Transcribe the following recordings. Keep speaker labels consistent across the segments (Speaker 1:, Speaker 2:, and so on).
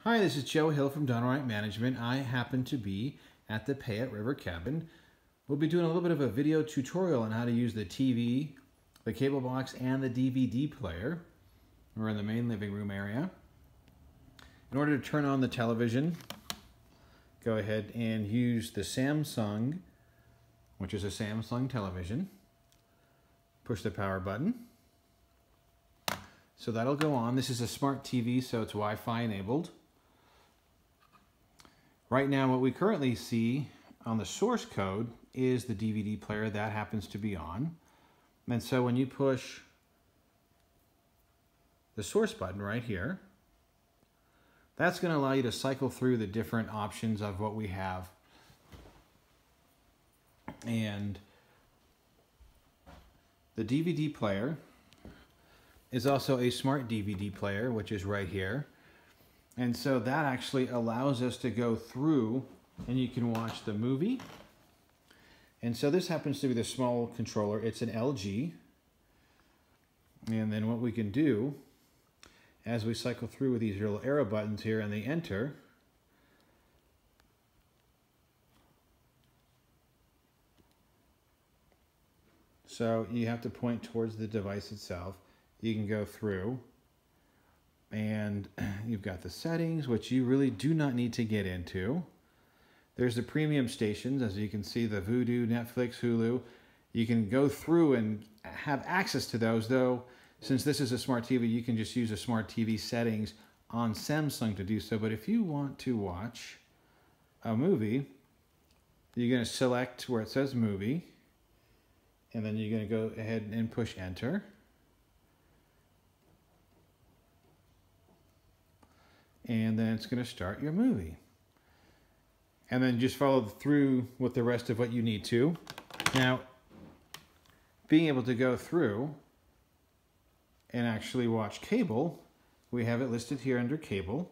Speaker 1: Hi, this is Joe Hill from DoneRight Management. I happen to be at the Payette River cabin. We'll be doing a little bit of a video tutorial on how to use the TV, the cable box, and the DVD player. We're in the main living room area. In order to turn on the television, go ahead and use the Samsung, which is a Samsung television. Push the power button. So that'll go on. This is a smart TV, so it's Wi-Fi enabled. Right now, what we currently see on the source code is the DVD player. That happens to be on. And so when you push the source button right here, that's going to allow you to cycle through the different options of what we have. And the DVD player is also a smart DVD player, which is right here. And so that actually allows us to go through and you can watch the movie. And so this happens to be the small controller. It's an LG. And then what we can do as we cycle through with these little arrow buttons here and they enter, so you have to point towards the device itself. You can go through and you've got the settings, which you really do not need to get into. There's the premium stations, as you can see, the Vudu, Netflix, Hulu. You can go through and have access to those, though since this is a smart TV, you can just use the smart TV settings on Samsung to do so. But if you want to watch a movie, you're going to select where it says movie, and then you're going to go ahead and push enter. And then it's going to start your movie. And then just follow through with the rest of what you need to. Now, being able to go through and actually watch cable, we have it listed here under cable.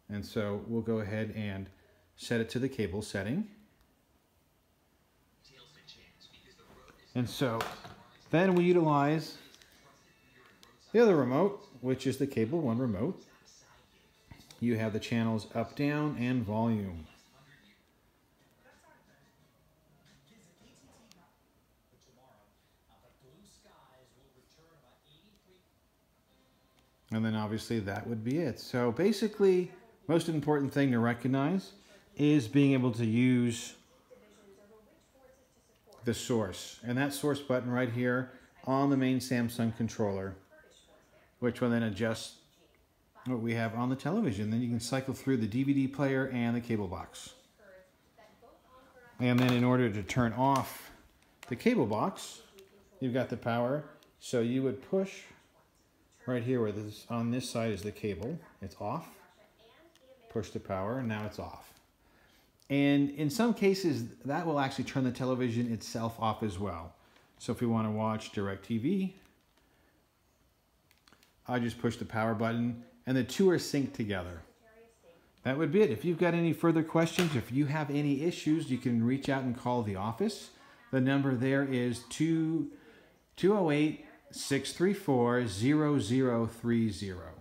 Speaker 1: And so we'll go ahead and set it to the cable setting. And so then we utilize the other remote, which is the Cable One remote. You have the channels up, down, and volume. And then obviously that would be it. So basically, most important thing to recognize is being able to use the source. And that source button right here on the main Samsung controller, which will then adjust what we have on the television. Then you can cycle through the DVD player and the cable box. And then in order to turn off the cable box, you've got the power. So you would push right here where this on this side is the cable. It's off. Push the power and now it's off. And in some cases that will actually turn the television itself off as well. So if we want to watch DirecTV, I just push the power button and the two are synced together. That would be it. If you've got any further questions, if you have any issues, you can reach out and call the office. The number there is 208-634-0030.